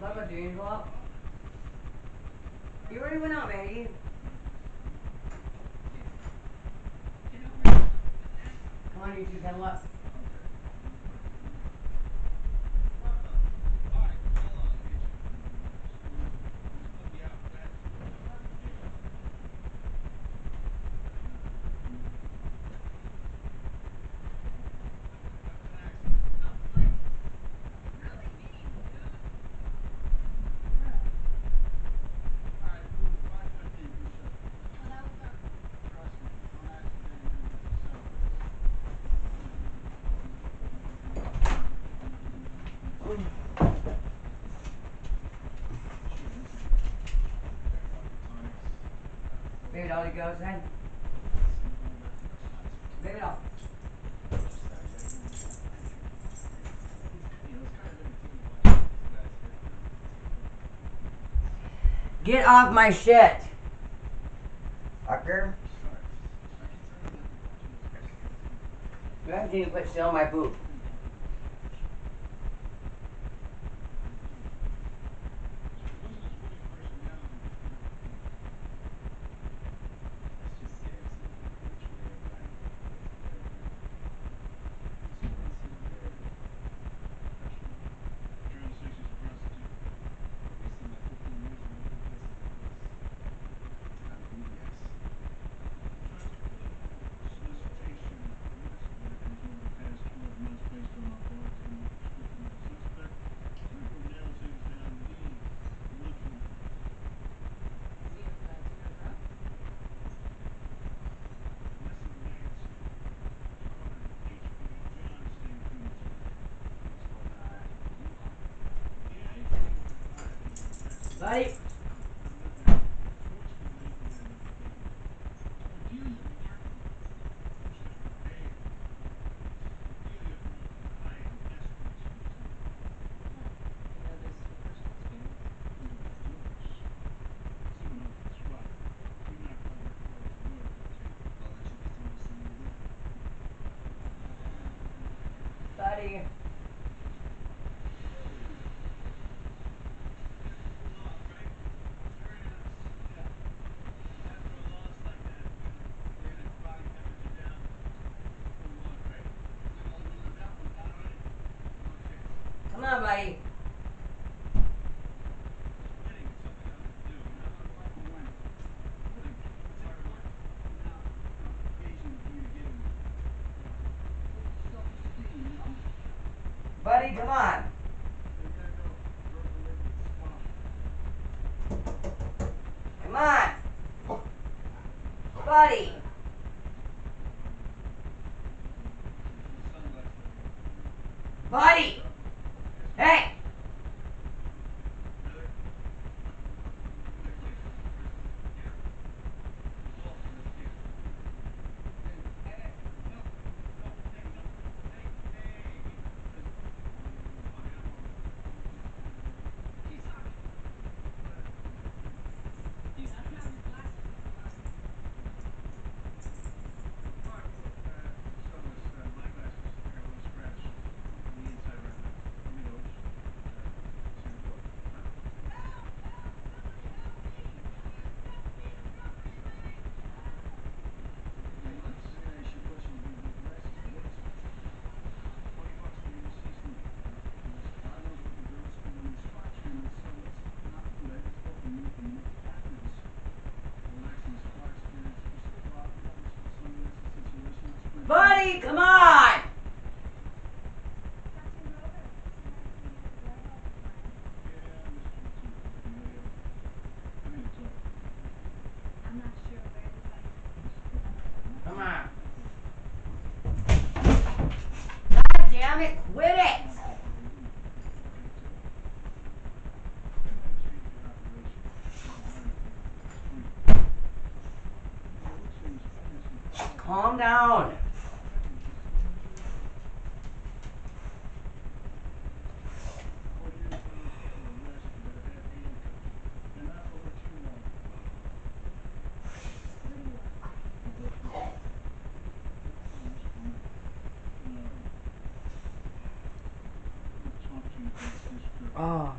Bubba, do you go up? You already went out, Maggie. Come on, you two, pedal up. Baby doll, you go outside. Baby doll. Get off my shit. Fucker. You have to quit stealing my poop. Buddy. Buddy. Come on, buddy. Buddy, come on. Come on. Buddy. Buddy. Hey. Buddy, come on. Come on. God damn it, quit it. Calm down. Oh.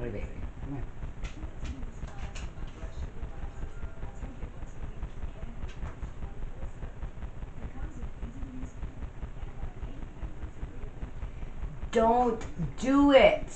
Hey, baby. Come here. Don't do it.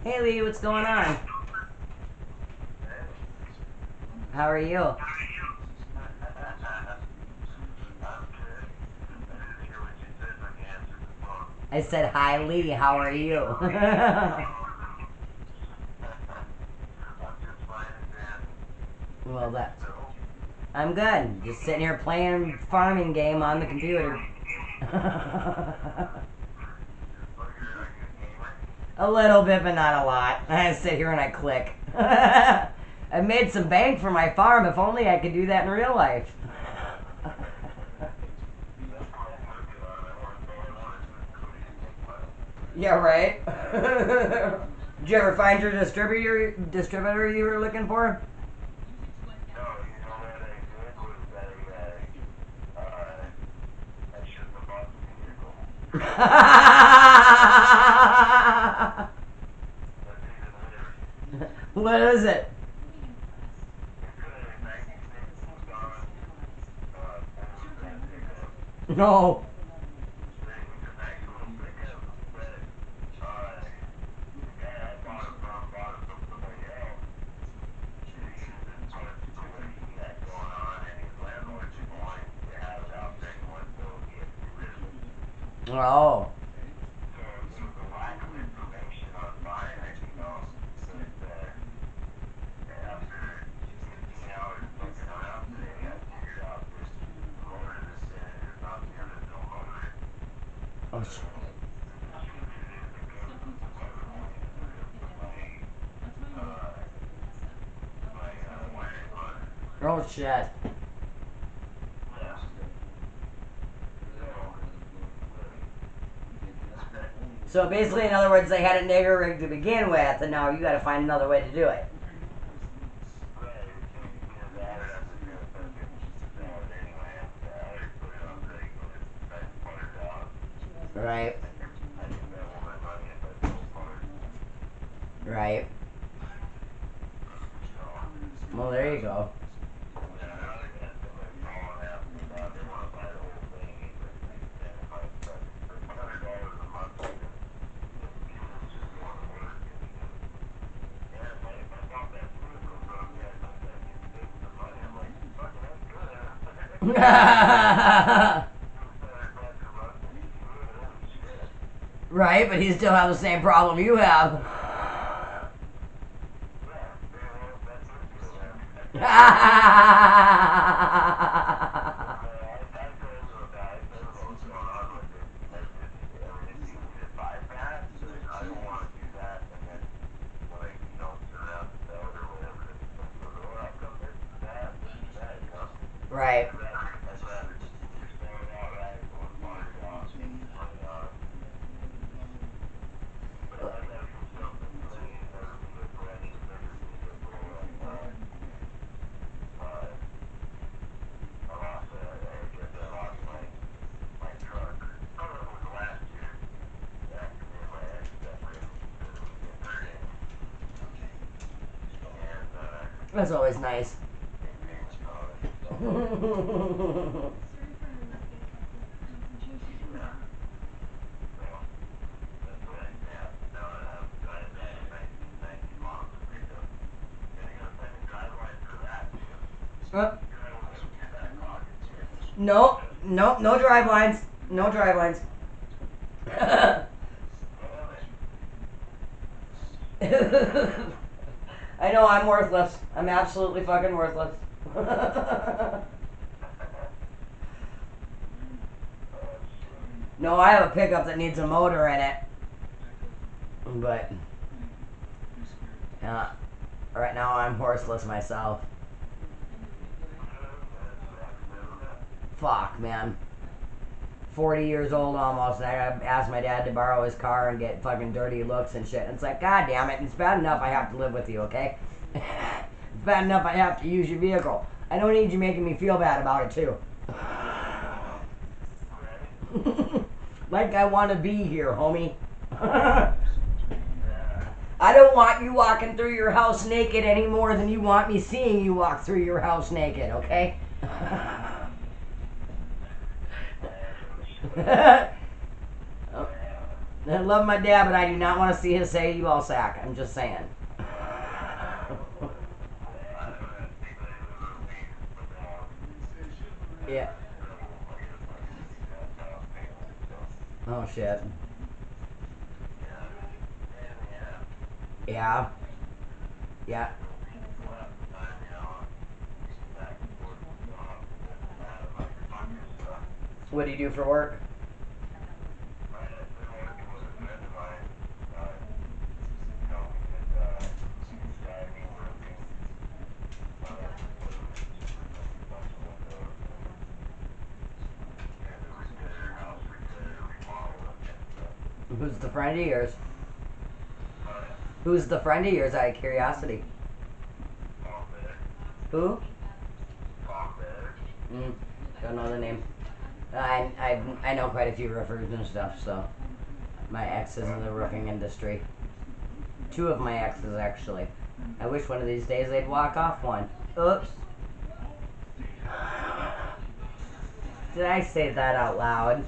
Hey Lee, what's going on? How are you? I said, hi Lee, how are you? Well, that's... I'm good. Just sitting here playing farming game on the computer. A little bit, but not a lot. I sit here and I click. I made some bank for my farm. If only I could do that in real life. Yeah, right. Did you ever find your distributor you were looking for? What is it? No. Oh. Oh, oh shit. So basically, in other words, they had a nigger rig to begin with, and now you got to find another way to do it. Right. Right. Well, there you go. Right, but he still has the same problem you have. Right. That's always nice. Nope, nope, no drive lines. No drive lines. I know I'm worthless. I'm absolutely fucking worthless. No, I have a pickup that needs a motor in it. But right now I'm horseless myself. Fuck, man. 40 years old almost, and I gotta ask my dad to borrow his car and get fucking dirty looks and shit. And it's like, god damn it, it's bad enough I have to live with you, okay? It's bad enough I have to use your vehicle. I don't need you making me feel bad about it, too. Like I want to be here, homie. I don't want you walking through your house naked any more than you want me seeing you walk through your house naked, okay? I love my dad, but I do not want to see his saggy ball sack. I'm just saying. Yeah. Oh shit. Yeah. Yeah. What do you do for work? Who's the friend of yours? Who's the friend of yours, out of curiosity? Who? Don't know the name. I know quite a few roofers and stuff, so my ex is in the roofing industry. 2 of my exes, actually. I wish one of these days they'd walk off one. Oops. Did I say that out loud?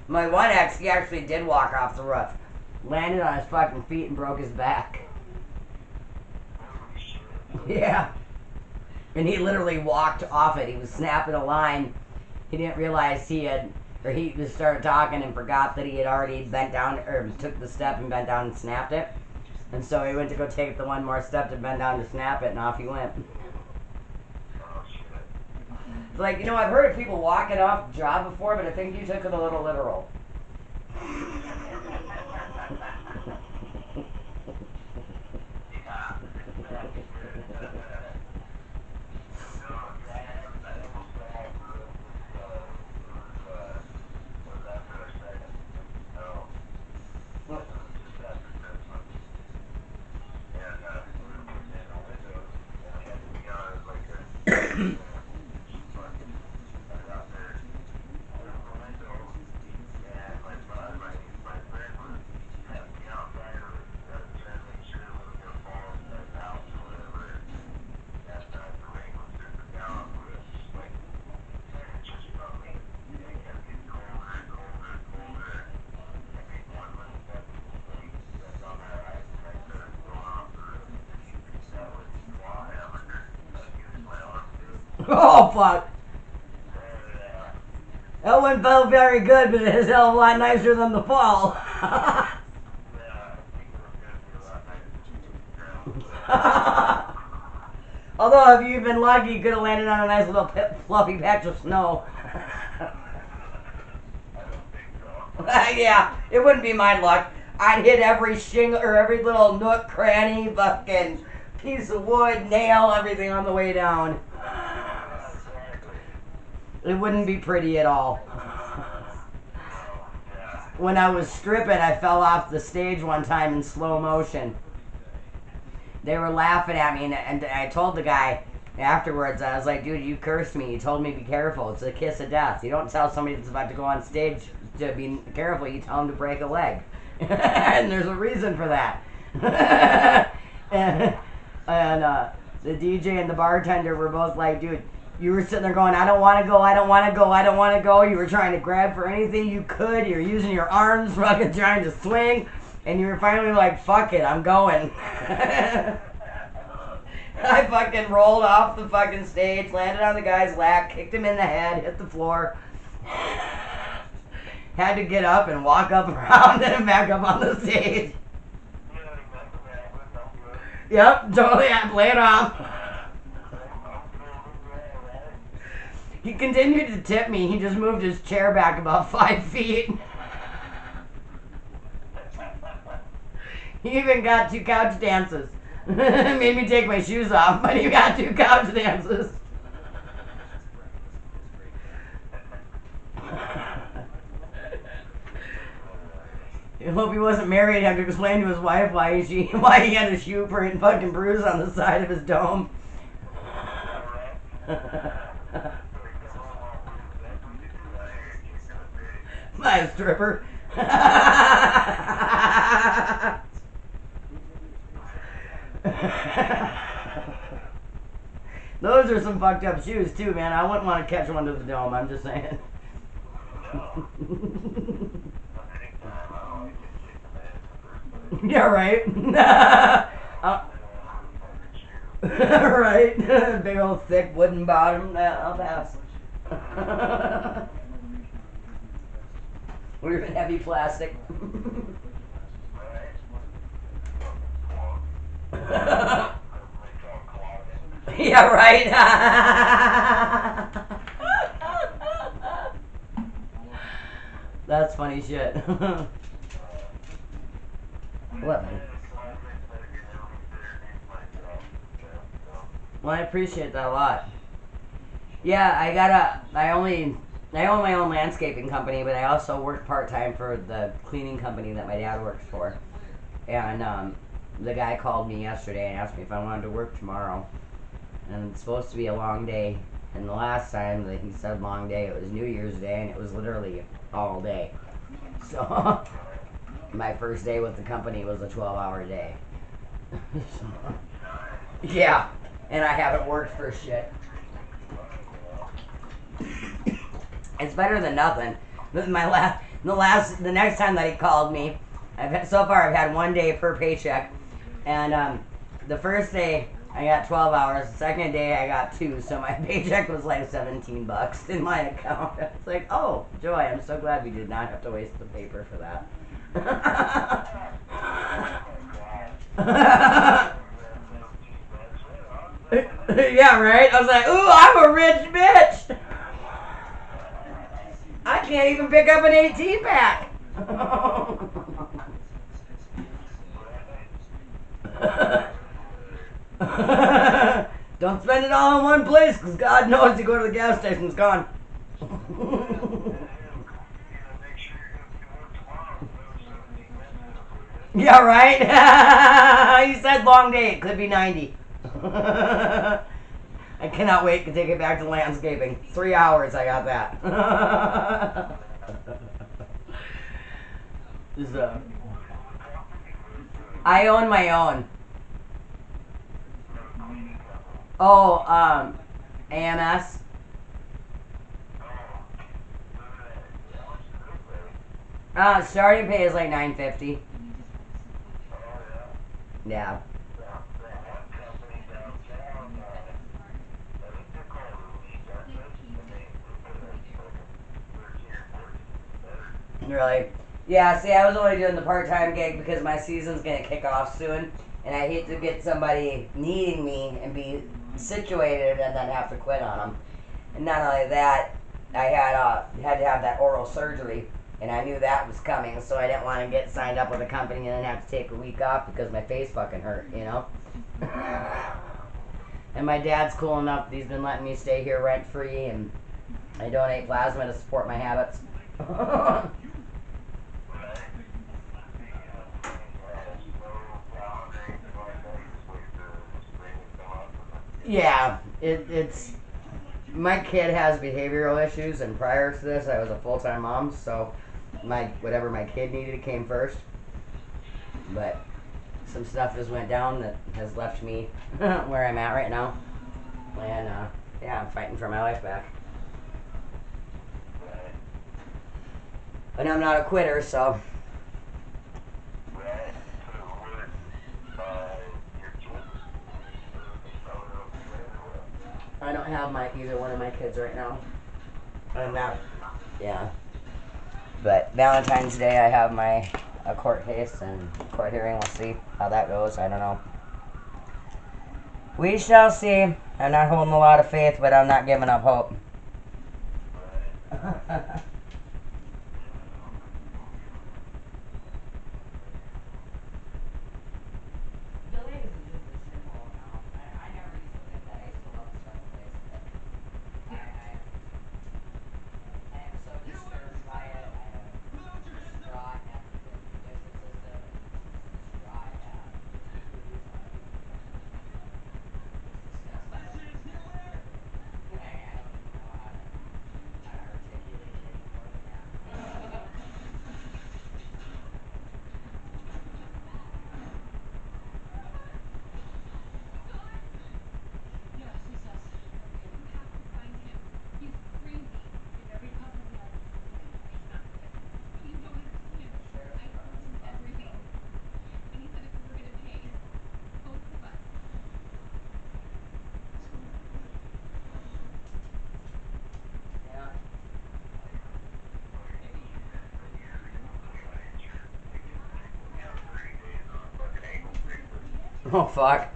My one ex, he actually did walk off the roof. Landed on his fucking feet and broke his back. Yeah. And he literally walked off it. He was snapping a line. He didn't realize he just started talking and forgot that he had already bent down, or took the step and bent down and snapped it. And so he went to go take the one more step to bend down to snap it, and off he went. Like, you know, I've heard of people walking off the job before, but I think you took it a little literal. Oh, fuck. That one felt very good, but it's a hell of a lot nicer than the fall. Although, if you'd been lucky, you could have landed on a nice little fluffy patch of snow. Yeah, it wouldn't be my luck. I'd hit every shingle or every little nook, cranny, fucking piece of wood, nail, everything on the way down. It wouldn't be pretty at all. When I was stripping, I fell off the stage one time in slow motion. They were laughing at me, and I told the guy afterwards, I was like, dude, you cursed me. You told me to be careful. It's a kiss of death. You don't tell somebody that's about to go on stage to be careful. You tell them to break a leg. And there's a reason for that. and the DJ and the bartender were both like, dude, you were sitting there going, I don't want to go, I don't want to go, I don't want to go. You were trying to grab for anything you could. You were using your arms, fucking trying to swing. And you were finally like, fuck it, I'm going. I fucking rolled off the fucking stage, landed on the guy's lap, kicked him in the head, hit the floor. Had to get up and walk up around and back up on the stage. Yep, totally, I play it off. He continued to tip me. He just moved his chair back about 5 feet. He even got 2 couch dances. Made me take my shoes off, but he got 2 couch dances. I hope he wasn't married. He'd have to explain to his wife why he had a shoe print fucking bruise on the side of his dome. By a stripper. Those are some fucked up shoes too, man. I wouldn't want to catch one to the dome, I'm just saying. Yeah, right. Right. Big old thick wooden bottom. I'll pass. Or even heavy plastic. Yeah, right. That's funny shit. What, man? Well, I appreciate that a lot. Yeah, I own my own landscaping company, but I also work part-time for the cleaning company that my dad works for. And the guy called me yesterday and asked me if I wanted to work tomorrow. And it's supposed to be a long day. And the last time that he said long day, it was New Year's Day, and it was literally all day. So, My first day with the company was a 12-hour day. Yeah, and I haven't worked for shit. It's better than nothing. The next time that he called me, so far I've had 1 day per paycheck, and the first day I got 12 hours. The second day I got 2, so my paycheck was like $17 in my account. It's like, oh, joy! I'm so glad we did not have to waste the paper for that. Yeah, right? I was like, ooh, I'm a rich bitch. I can't even pick up an 18-pack. Don't spend it all in one place, because God knows you go to the gas station, it's gone. Yeah, right? You said long day, it could be 90. I cannot wait to take it back to landscaping. 3 hours, I got that. So, I own my own. Oh, AMS. Starting pay is like $9.50. Yeah. Really? Yeah, see, I was only doing the part-time gig because my season's going to kick off soon, and I hate to get somebody needing me and be situated and then have to quit on them. And not only that, I had to have that oral surgery, and I knew that was coming, so I didn't want to get signed up with a company and then have to take a week off because my face fucking hurt, you know? And my dad's cool enough, he's been letting me stay here rent-free, and I donate plasma to support my habits. Yeah, it's my kid has behavioral issues, and prior to this, I was a full-time mom, so whatever my kid needed came first. But some stuff just went down that has left me where I'm at right now, and yeah, I'm fighting for my life back. And I'm not a quitter, so. I don't have either one of my kids right now. I'm not. Yeah. But Valentine's Day, I have a court case and court hearing. We'll see how that goes. I don't know. We shall see. I'm not holding a lot of faith, but I'm not giving up hope. Oh, fuck.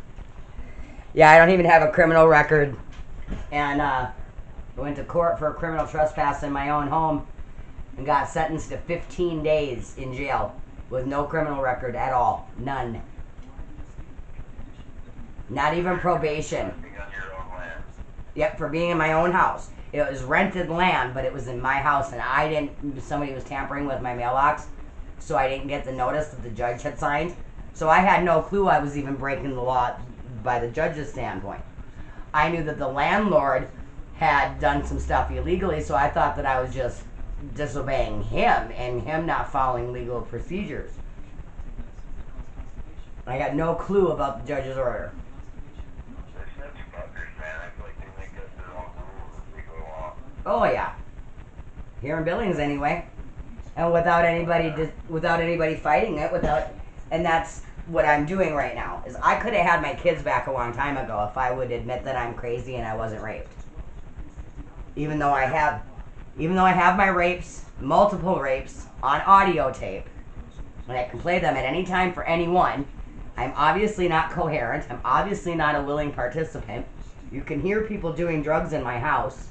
Yeah, I don't even have a criminal record. And I went to court for a criminal trespass in my own home and got sentenced to 15 days in jail with no criminal record at all. None. Not even probation. Yep, for being in my own house. It was rented land, but it was in my house, and somebody was tampering with my mailbox, so I didn't get the notice that the judge had signed. So I had no clue I was even breaking the law by the judge's standpoint. I knew that the landlord had done some stuff illegally, so I thought that I was just disobeying him and him not following legal procedures. I got no clue about the judge's order. Oh yeah, here in Billings anyway, and without anybody fighting it, and that's what I'm doing right now. Is I could have had my kids back a long time ago if I would admit that I'm crazy and I wasn't raped. Even though I have my rapes, multiple rapes on audio tape, and I can play them at any time for anyone. I'm obviously not coherent. I'm obviously not a willing participant. You can hear people doing drugs in my house.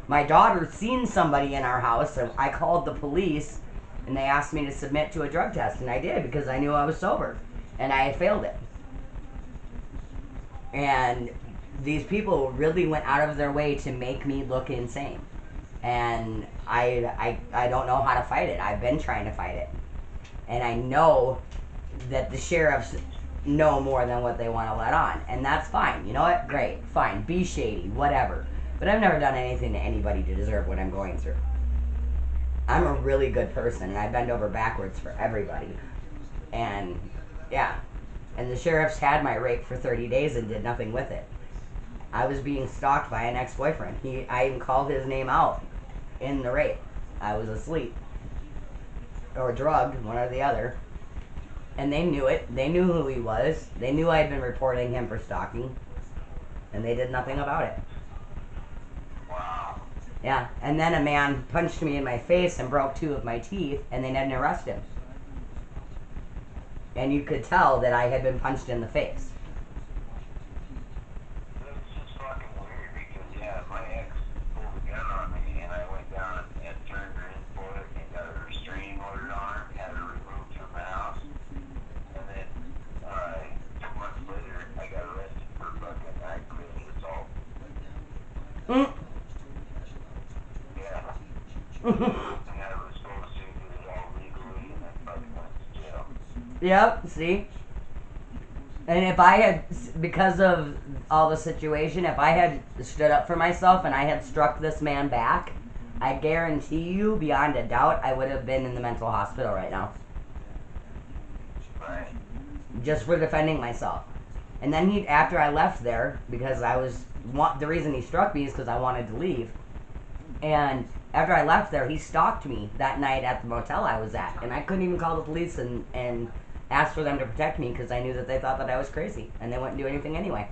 My daughter seen somebody in our house, so I called the police, and they asked me to submit to a drug test, and I did because I knew I was sober, and I had failed it. And these people really went out of their way to make me look insane, and I don't know how to fight it. I've been trying to fight it, and I know that the sheriffs know more than what they want to let on, and that's fine. You know what? Great, fine, be shady, whatever. But I've never done anything to anybody to deserve what I'm going through. I'm a really good person, and I bend over backwards for everybody. And, yeah. And the sheriffs had my rape for 30 days and did nothing with it. I was being stalked by an ex-boyfriend. I even called his name out in the rape. I was asleep. Or drugged, one or the other. And they knew it. They knew who he was. They knew I had been reporting him for stalking. And they did nothing about it. Wow. Yeah, and then a man punched me in my face and broke 2 of my teeth, and they didn't arrest him. And you could tell that I had been punched in the face. It's just fucking weird because, yeah, my ex pulled a gun on me and I went down and turned her in for it and got a restraining order on her, had her removed from the house. And then 2 months later, I got arrested for fucking aggravated assault. Mm. Yeah. And I was supposed to do it all legally and then fucking went to jail. Yep, see? And if I had, because of all the situation, if I had stood up for myself and I had struck this man back, I guarantee you, beyond a doubt, I would have been in the mental hospital right now. Right. Just for defending myself. And then after I left there, because the reason he struck me is because I wanted to leave. And after I left there, he stalked me that night at the motel I was at. And I couldn't even call the police and ask for them to protect me because I knew that they thought that I was crazy. And they wouldn't do anything anyway.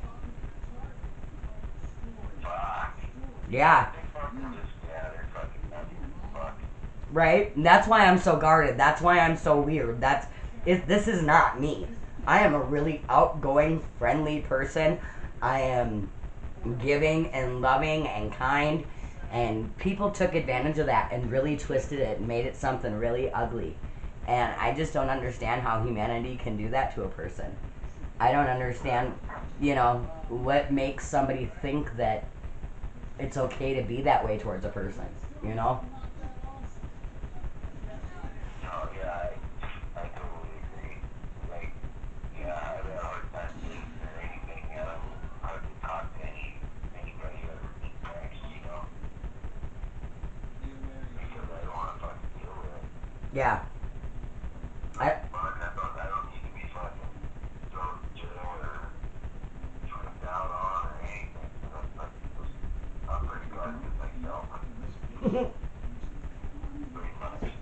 Fuck. Yeah. Yeah, they're fucking nuts. Fuck. Right? And that's why I'm so guarded. That's why I'm so weird. This is not me. I am a really outgoing, friendly person. I am giving and loving and kind. And people took advantage of that and really twisted it and made it something really ugly. And I just don't understand how humanity can do that to a person. I don't understand, what makes somebody think that it's okay to be that way towards a person, No, yeah, I totally agree. Like, yeah, I have a hard time thinking or anything. I don't hardly talk to anybody other than text, because I don't want to fucking deal with it. Yeah. I don't need to be fucking thrown in jail or tripped out on or anything. I'm pretty guarded with myself. Pretty much.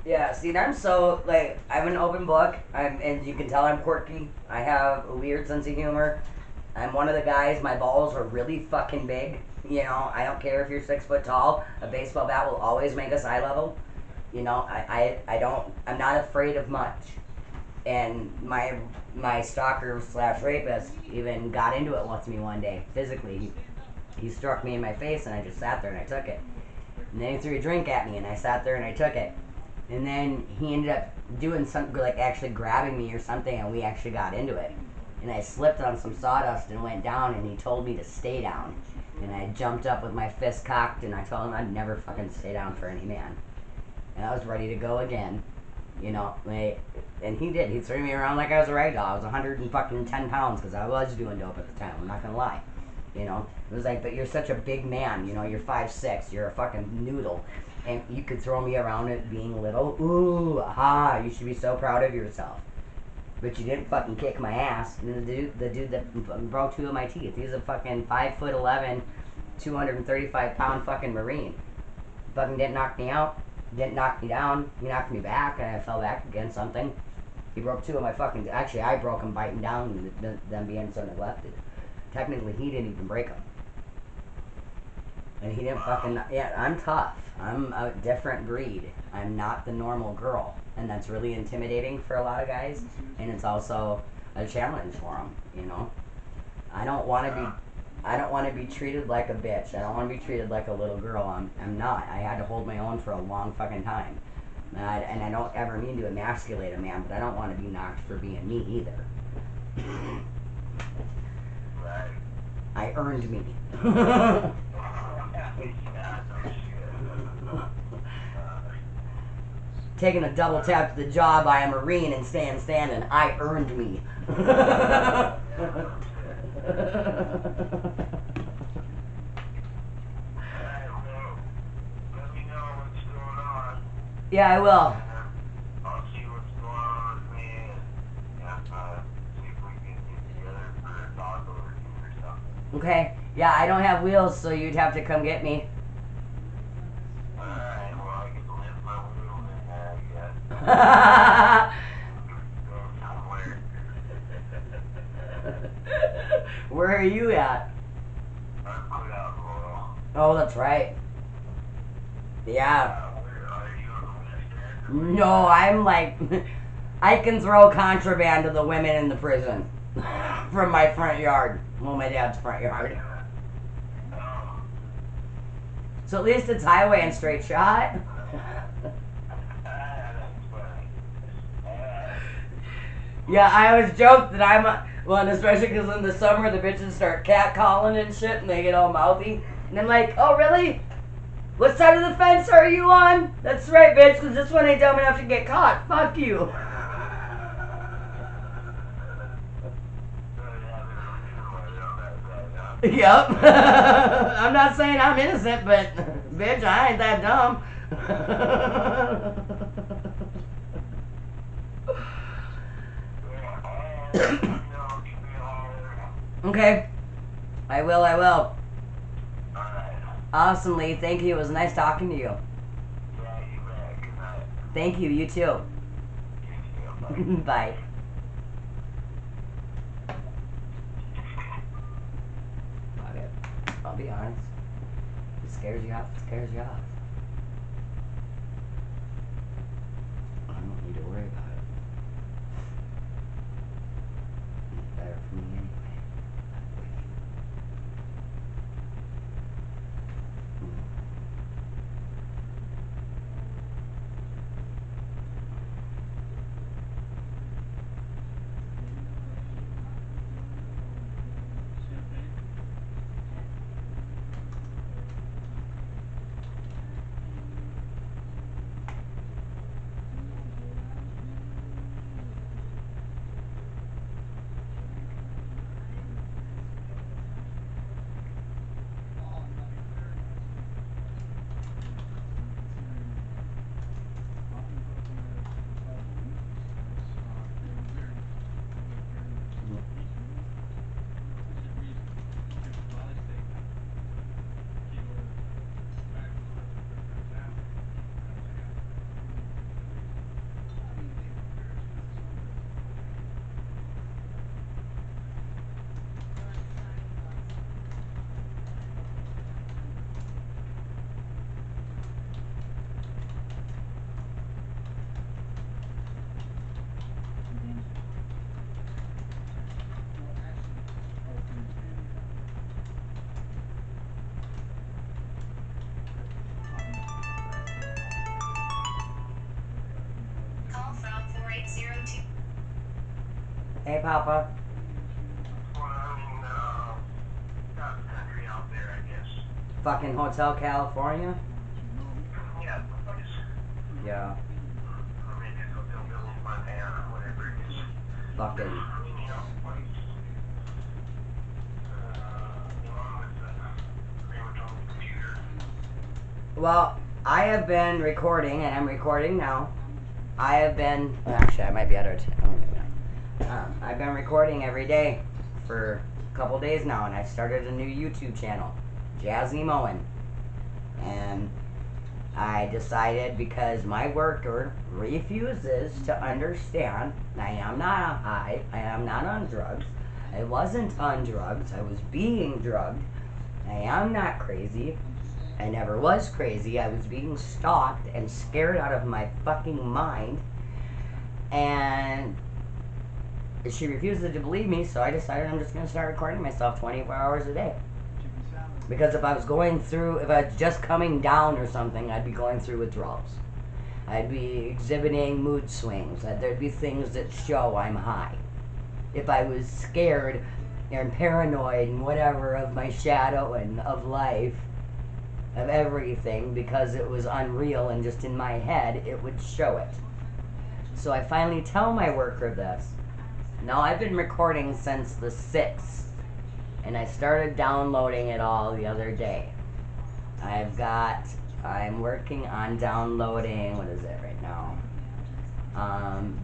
Yeah, see, I'm an open book, and you can tell I'm quirky. I have a weird sense of humor. I'm one of the guys, my balls are really fucking big. I don't care if you're 6 foot tall, a baseball bat will always make us eye level. I'm not afraid of much. And my stalker / rapist even got into it with me one day, physically. He struck me in my face and I just sat there and I took it. And then he threw a drink at me and I sat there and I took it. And then he ended up doing something, like actually grabbing me or something, and we actually got into it. And I slipped on some sawdust and went down, and he told me to stay down. And I jumped up with my fist cocked, and I told him I'd never fucking stay down for any man. And I was ready to go again. And he did. He threw me around like I was a rag doll. I was 110 pounds because I was doing dope at the time. I'm not going to lie. It was like, but you're such a big man. You're 5'6". You're a fucking noodle. and you could throw me around it being little. Ooh, aha, you should be so proud of yourself. But you didn't fucking kick my ass. And the dude that broke 2 of my teeth, he's a fucking 5'11", 235-pound fucking Marine. Fucking didn't knock me out, didn't knock me down. He knocked me back, and I fell back against something. He broke 2 of my fucking. Actually, I broke him biting down, them being so neglected. Technically, he didn't even break them. And he didn't fucking. Yeah, I'm tough. I'm a different breed. I'm not the normal girl. And that's really intimidating for a lot of guys. And it's also a challenge for them, you know? I don't want to be treated like a bitch. I don't want to be treated like a little girl. I'm not. I had to hold my own for a long fucking time. And I don't ever mean to emasculate a man, but I don't want to be knocked for being me either. Right. I earned me. Taking a double tap to the jaw by a Marine and standing. I earned me. Yeah, I will. I'll see what's going on with me and see if we can get together for a talk over or something. Okay. Yeah, I don't have wheels, so you'd have to come get me. Alright, well, I can lift my wheels in there, I guess. Where are you at? I'm put out Royal. Oh, that's right. Yeah. Where are you on the west end? No, I'm like, I can throw contraband to the women in the prison from my front yard. Well, my dad's front yard. Oh. So at least it's highway and straight shot. That's funny. Yeah, I always joke that I'm well, and especially because in the summer the bitches start catcalling and shit and they get all mouthy. And I'm like, oh really? What side of the fence are you on? That's right, bitch, because this one ain't dumb enough to get caught. Fuck you. Yep. I'm not saying I'm innocent, but bitch, I ain't that dumb. Okay. I will. Alright. Awesome, Lee. Thank you. It was nice talking to you. Yeah, you bet. Good night. Thank you. You too. You too. Bye. Bye. Okay. I'll be honest. It scares you off. It scares you off. I don't need to worry about it. It's better for me anyway. Hey, Papa. Well, I mean, out the country out there, I guess. Fucking Hotel California? Yeah, I guess. Yeah. Or maybe it's Hotel Building, Montana, whatever it is. Fucking. I mean, you know, like, along with the crematorium computer. Well, I have been recording, and I'm recording now. I have been, actually, I might be out of I've been recording every day for a couple days now, and I started a new YouTube channel, Jazzy Moen. And I decided, because my worker refuses to understand, I am not high, I am not on drugs, I wasn't on drugs, I was being drugged, I am not crazy, I never was crazy, I was being stalked and scared out of my fucking mind, and she refused to believe me, so I decided I'm just going to start recording myself 24 hours a day. Because if I was going through, if I was just coming down or something, I'd be going through withdrawals. I'd be exhibiting mood swings. There'd be things that show I'm high. If I was scared and paranoid and whatever of my shadow and of life, of everything, because it was unreal and just in my head, it would show it. So I finally tell my worker this. Now, I've been recording since the 6th, and I started downloading it all the other day. I'm working on downloading, what is it right now?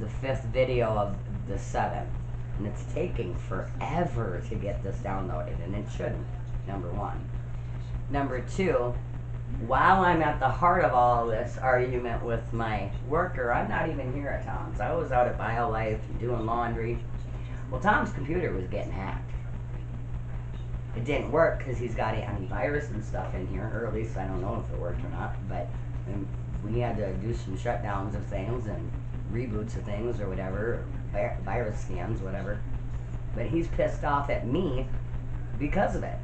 The 5th video of the 7th. And it's taking forever to get this downloaded, and it shouldn't, number one. Number two, while I'm at the heart of all this argument with my worker, I'm not even here at Tom's. I was out at BioLife doing laundry. Well, Tom's computer was getting hacked. It didn't work because he's got antivirus and stuff in here, or at least I don't know if it worked or not, but we had to do some shutdowns of things and reboots of things or whatever, or virus scans, whatever. But he's pissed off at me because of it.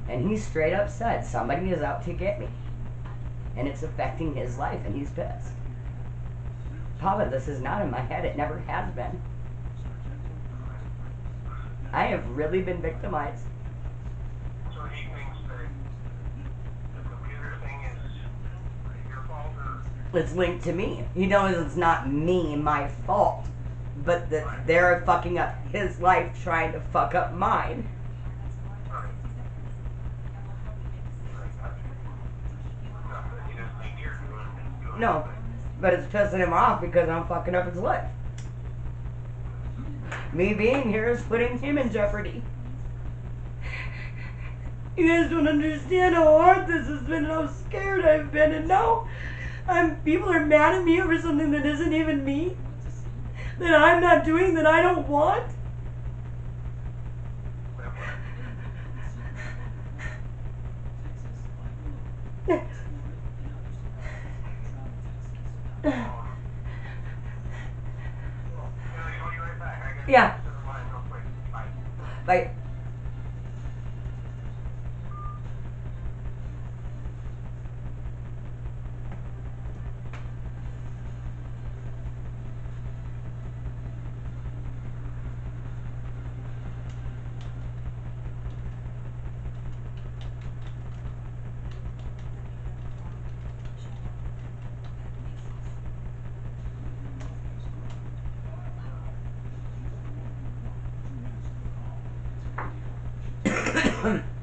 And he straight up said, somebody is out to get me. And it's affecting his life, and he's pissed. Papa, this is not in my head. It never has been. I have really been victimized. So he thinks that the computer thing is your fault, or? It's linked to me. He knows it's not me, my fault. But that they're fucking up his life trying to fuck up mine. No, but it's pissing him off because I'm fucking up his life. Me being here is putting him in jeopardy. You guys don't understand how hard this has been and how scared I've been, and now people are mad at me over something that isn't even me, that I'm not doing, that I don't want. Yeah. Bye. Hmm.